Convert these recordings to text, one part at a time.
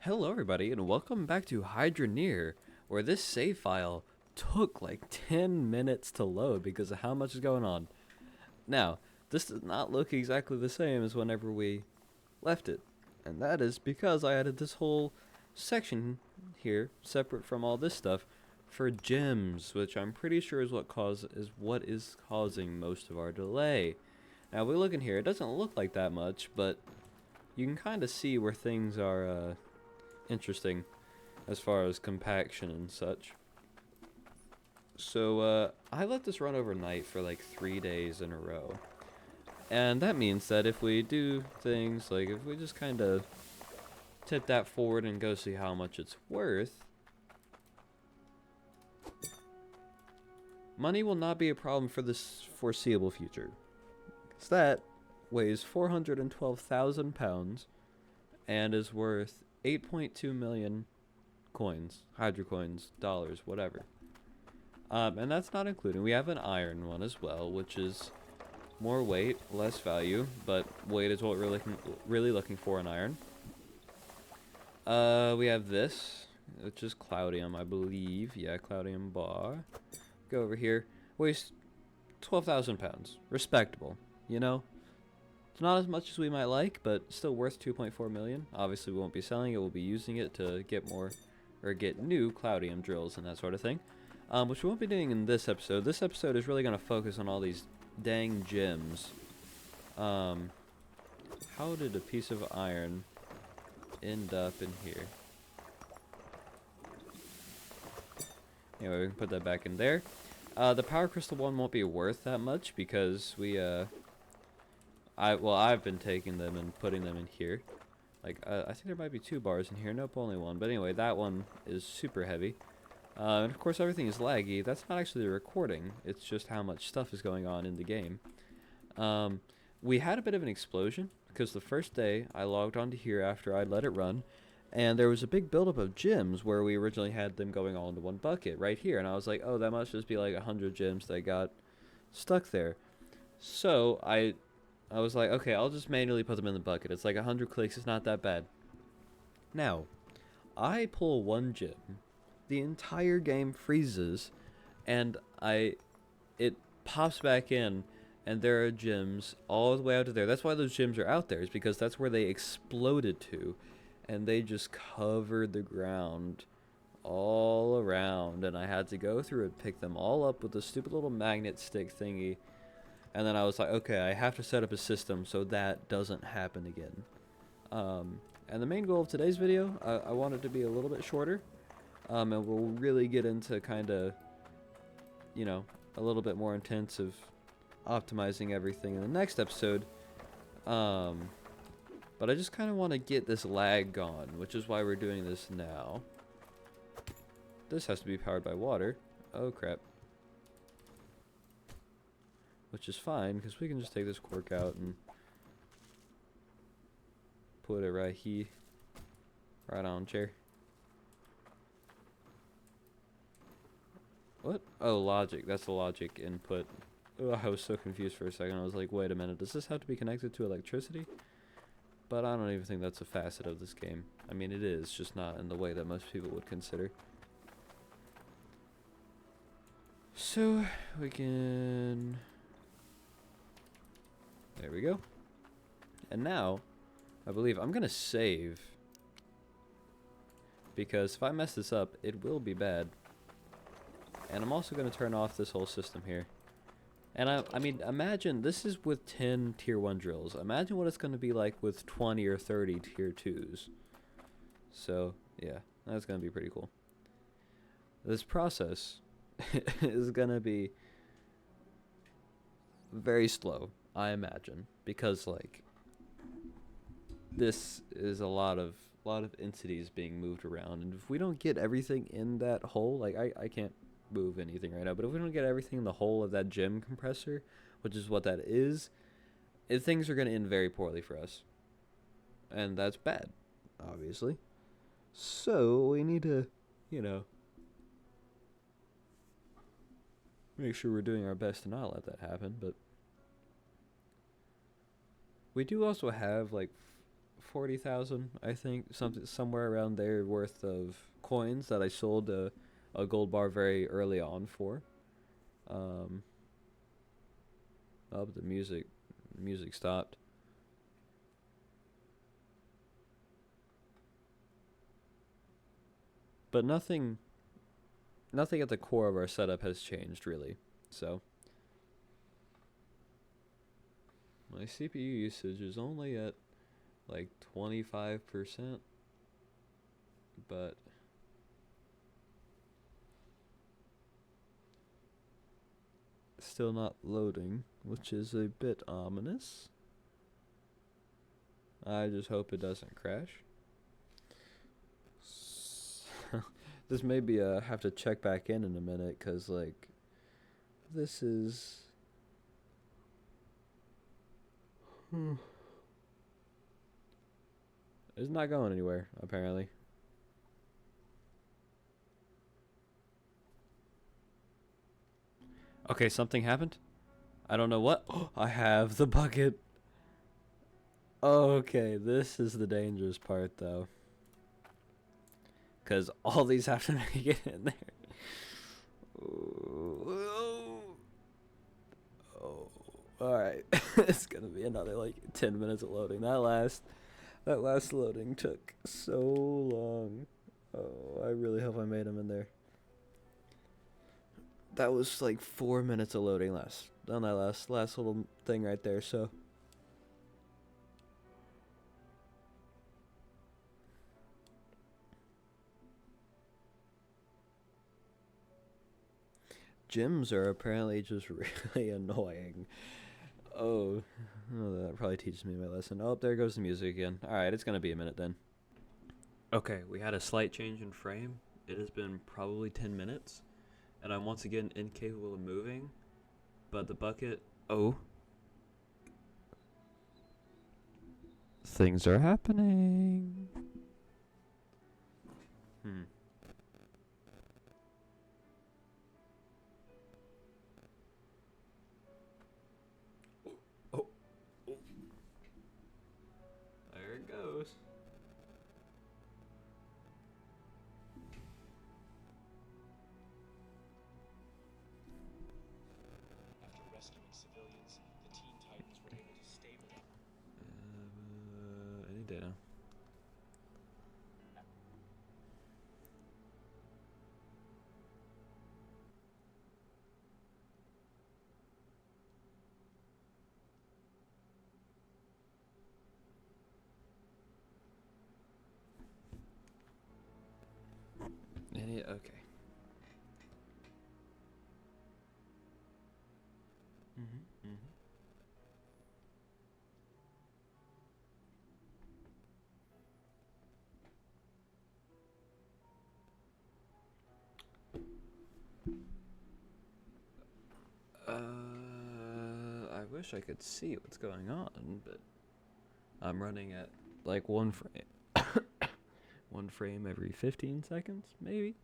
Hello everybody and welcome back to Hydroneer, where this save file took like 10 minutes to load because of how much is going on. Now, this does not look exactly the same as whenever we left it, and that is because I added this whole section here, separate from all this stuff, for gems, which I'm pretty sure is what is causing most of our delay. Now, we look in here, it doesn't look like that much, but you can kind of see where things are interesting as far as compaction and such. So I let this run overnight for like 3 days in a row. And that means that if we do things like if we just kind of tip that forward and go see how much it's worth, money will not be a problem for this foreseeable future. So that weighs 412,000 pounds and is worth 8.2 million coins, hydro coins, dollars, whatever. And that's not including, we have an iron one as well, which is more weight, less value, but weight is what we're really looking for in iron. We have this, which is Cloudium, I believe. Yeah, Cloudium bar. Go over here. Weighs 12,000 pounds. Respectable, you know? It's not as much as we might like, but still worth 2.4 million. Obviously, we won't be selling it. We'll be using it to get more, or get new Cloudium drills and that sort of thing. Which we won't be doing in this episode. This episode is really going to focus on all these dang gems. How did a piece of iron end up in here? Anyway, we can put that back in there. The power crystal one won't be worth that much because we, I've been taking them and putting them in here. Like, I think there might be 2 bars in here. Nope, only 1. But anyway, that one is super heavy. And of course, everything is laggy. That's not actually the recording. It's just how much stuff is going on in the game. We had a bit of an explosion because the first day I logged onto here after I'd let it run, and there was a big buildup of gems where we originally had them going all into one bucket right here. And I was like, oh, that must just be like 100 gems that got stuck there. So I was like, okay, I'll just manually put them in the bucket. It's like 100 clicks. It's not that bad. Now, I pull 1 gem. The entire game freezes, and it pops back in, and there are gems all the way out to there. That's why those gems are out there, is because that's where they exploded to, and they just covered the ground all around, and I had to go through and pick them all up with the stupid little magnet stick thingy. And then I was like, okay, I have to set up a system so that doesn't happen again. And the main goal of today's video, I want it to be a little bit shorter. And we'll really get into kind of, you know, a little bit more intensive optimizing everything in the next episode. But I just kind of want to get this lag gone, which is why we're doing this now. This has to be powered by water. Oh, crap. Which is fine, because we can just take this cork out and put it right here. Right on chair. What? Oh, logic. That's the logic input. Oh, I was so confused for a second. I was like, wait a minute. Does this have to be connected to electricity? But I don't even think that's a facet of this game. I mean, it is, just not in the way that most people would consider. So, we can... There we go. And now, I believe I'm going to save. Because if I mess this up, it will be bad. And I'm also going to turn off this whole system here. And I mean, imagine, this is with 10 tier 1 drills. Imagine what it's going to be like with 20 or 30 tier 2s. So, yeah, that's going to be pretty cool. This process is going to be very slow, I imagine. Because, like, this is a lot of entities being moved around. And if we don't get everything in that hole, like, I can't move anything right now, but if we don't get everything in the hole of that gem compressor, which is what that is, things are going to end very poorly for us, and that's bad, obviously. So we need to, you know, make sure we're doing our best to not let that happen. But we do also have like 40,000, I think, something somewhere around there worth of coins that I sold a gold bar very early on for. Um, oh, but the music stopped. But nothing at the core of our setup has changed really. So my CPU usage is only at like 25%, but still not loading, which is a bit ominous. I just hope it doesn't crash. This may be have to check back in a minute, cause like this is it's not going anywhere apparently. Okay, something happened. I don't know what. I have the bucket. Okay, this is the dangerous part though, cause all these have to make it in there. Oh, all right. It's gonna be another like 10 minutes of loading. That last loading took so long. Oh, I really hope I made them in there. That was like 4 minutes of loading last on that last little thing right there. So gyms are apparently just really annoying. Oh, that probably teaches me my lesson. Oh, there goes the music again. All right, it's gonna be a minute then. Okay, we had a slight change in frame. It has been probably 10 minutes, and I'm once again incapable of moving. But the bucket. Oh. Things are happening. Hmm. Oh. Oh. There it goes. After rescuing civilians, the Teen Titans were able to stabilize. Any data? Any? Okay. Mhm. Mhm. I wish I could see what's going on, but I'm running at like one frame, one frame every 15 seconds, maybe.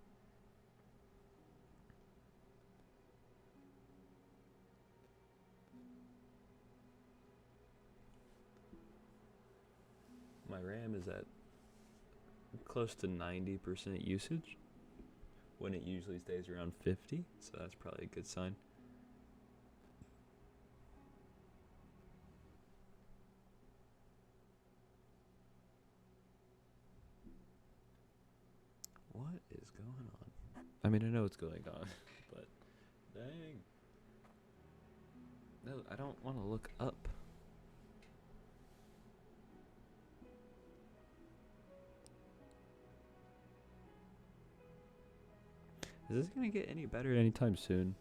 My RAM is at close to 90% usage when it usually stays around 50, so that's probably a good sign. What is going on? I mean, I know what's going on, but dang. No, I don't want to look up. Is this gonna get any better anytime soon?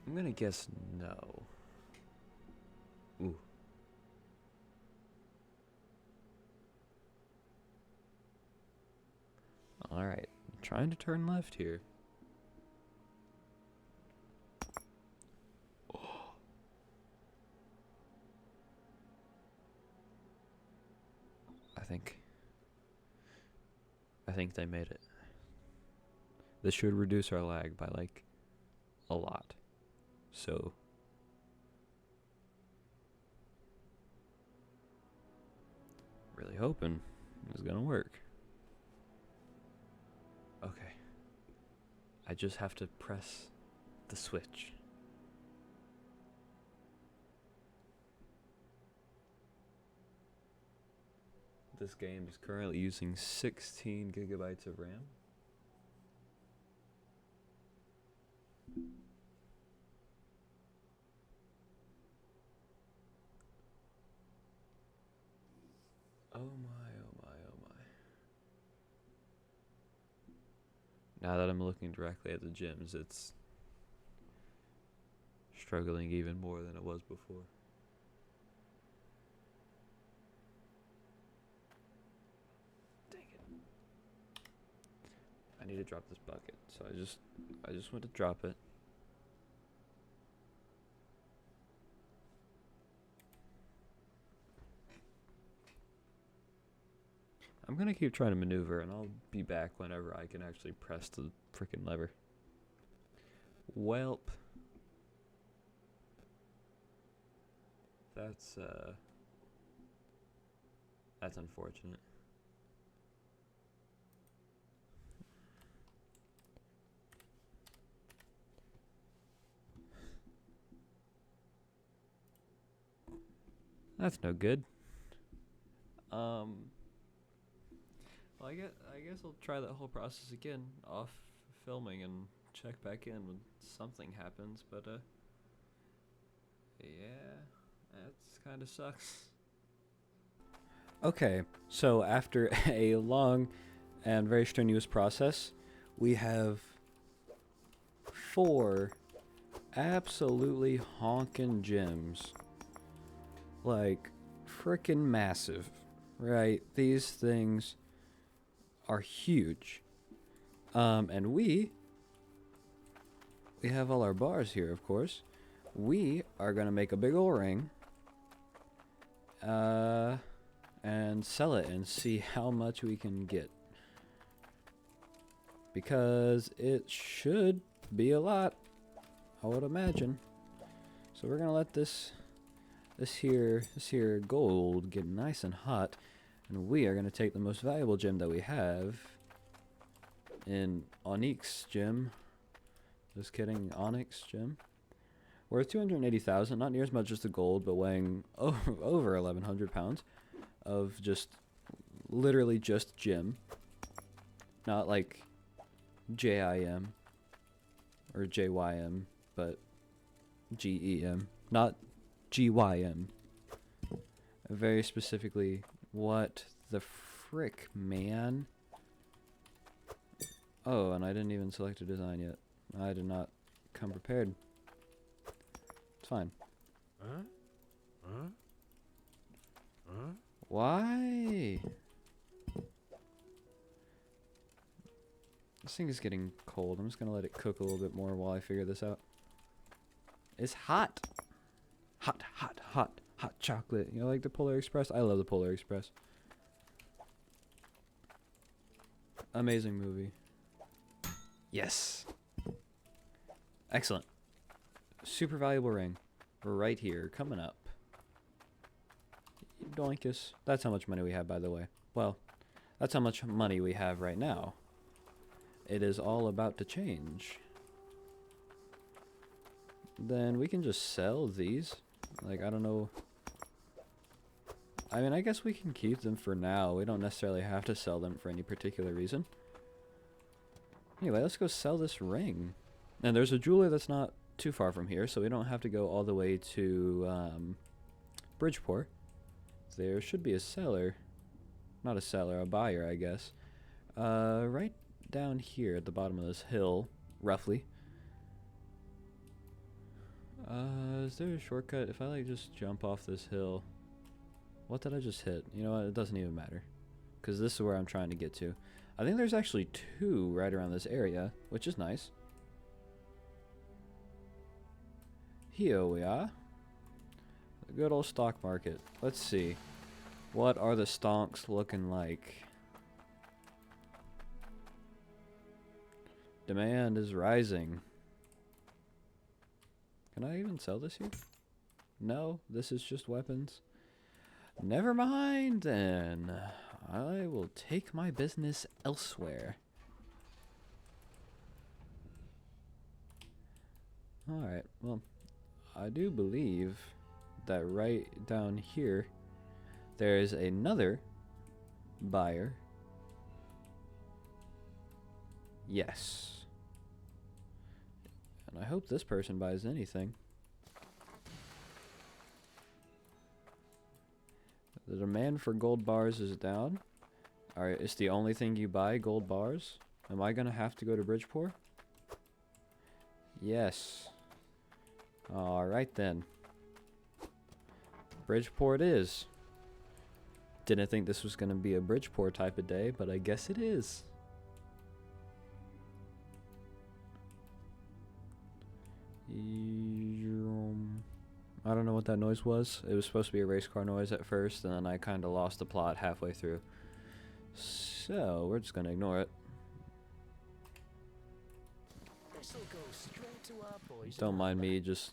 I'm gonna guess no. Ooh. Alright. Trying to turn left here. I think. I think they made it. This should reduce our lag by like a lot. So really hoping it's gonna work. Okay. I just have to press the switch. This game is currently using 16 gigabytes of RAM. Oh my, oh my, oh my. Now that I'm looking directly at the gyms, it's struggling even more than it was before. Dang it. I need to drop this bucket, so I just went to drop it. I'm gonna keep trying to maneuver, and I'll be back whenever I can actually press the freaking lever. Welp. That's unfortunate. That's no good. Well, I guess I'll try that whole process again off filming and check back in when something happens, but yeah, that's kind of sucks. Okay, so after a long and very strenuous process, we have 4 absolutely honkin' gyms. Like, frickin' massive, right? These things are huge. And we have all our bars here, of course. We are gonna make a big ol' ring, and sell it and see how much we can get. Because it should be a lot, I would imagine. So we're gonna let this here gold get nice and hot, and we are gonna take the most valuable gem that we have in Onyx gem. Just kidding, Onyx gem. Worth 280,000, not near as much as the gold, but weighing over 1,100 pounds of just literally just gem. Not like JIM or JYM, but GEM, not GYM. Very specifically, what the frick, man? Oh, and I didn't even select a design yet. I did not come prepared. It's fine. Why? This thing is getting cold. I'm just gonna let it cook a little bit more while I figure this out. It's hot. Hot, hot, hot, hot chocolate. You know, like the Polar Express? I love the Polar Express. Amazing movie. Yes. Excellent. Super valuable ring. Right here, coming up. Doinkus. That's how much money we have, by the way. Well, that's how much money we have right now. It is all about to change. Then we can just sell these. Like, I don't know. I mean, I guess we can keep them for now. We don't necessarily have to sell them for any particular reason. Anyway, let's go sell this ring. And there's a jeweler that's not too far from here, so we don't have to go all the way to Bridgeport. There should be a seller. Not a seller, a buyer, I guess. Right down here at the bottom of this hill, roughly. Is there a shortcut? If I like just jump off this hill. What did I just hit? You know what? It doesn't even matter. Because this is where I'm trying to get to. I think there's actually 2 right around this area, which is nice. Here we are. The good old stock market. Let's see. What are the stonks looking like? Demand is rising. Can I even sell this here? No, this is just weapons. Never mind then. I will take my business elsewhere. Alright, well, I do believe that right down here there is another buyer. Yes. And I hope this person buys anything. The demand for gold bars is down. Alright, it's the only thing you buy, gold bars. Am I gonna have to go to Bridgeport? Yes. Alright then. Bridgeport is. Didn't think this was gonna be a Bridgeport type of day, but I guess it is. I don't know what that noise was. It was supposed to be a race car noise at first, and then I kind of lost the plot halfway through. So, we're just going to ignore it. Don't mind me just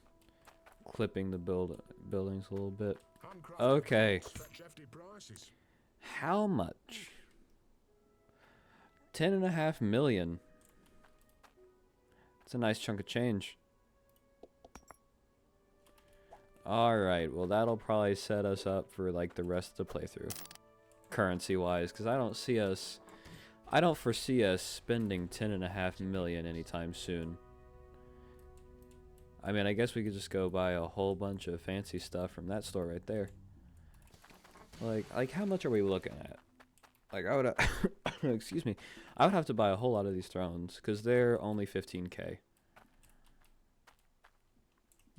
clipping the buildings a little bit. Okay. How much? 10.5 million. It's a nice chunk of change. Alright, well that'll probably set us up for like the rest of the playthrough. Currency wise, because I don't foresee us spending 10.5 million anytime soon. I mean, I guess we could just go buy a whole bunch of fancy stuff from that store right there. Like how much are we looking at? Like I would excuse me. I would have to buy a whole lot of these thrones because they're only 15k.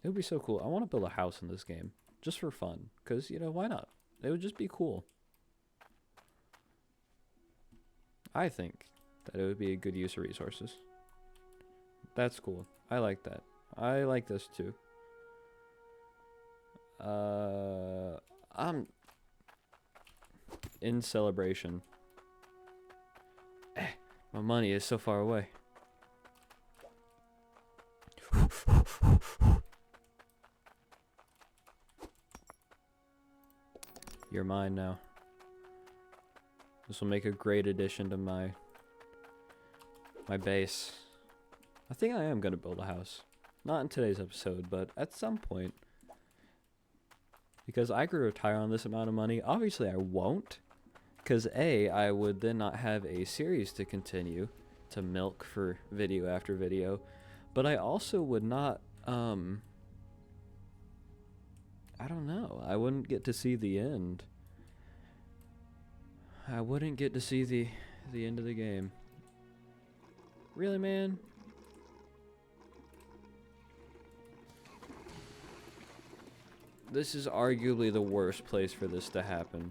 It would be so cool. I want to build a house in this game just for fun because, you know, why not? It would just be cool. I think that it would be a good use of resources. That's cool. I like that. I like this too. I'm in celebration. My money is so far away. You're mine now. This will make a great addition to my base. I think I am gonna build a house. Not in today's episode, but at some point. Because I could retire on this amount of money. Obviously I won't. Because A, I would then not have a series to continue to milk for video after video. But I also would not, I don't know. I wouldn't get to see the end. I wouldn't get to see the end of the game. Really, man? This is arguably the worst place for this to happen.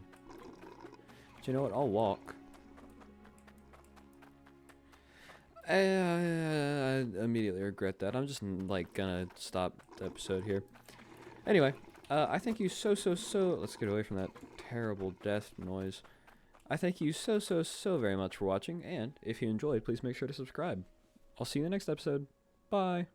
But you know what? I'll walk. I immediately regret that. I'm just like gonna stop the episode here. Anyway, I thank you so let's get away from that terrible death noise. I thank you so very much for watching, and if you enjoyed, please make sure to subscribe. I'll see you in the next episode. Bye.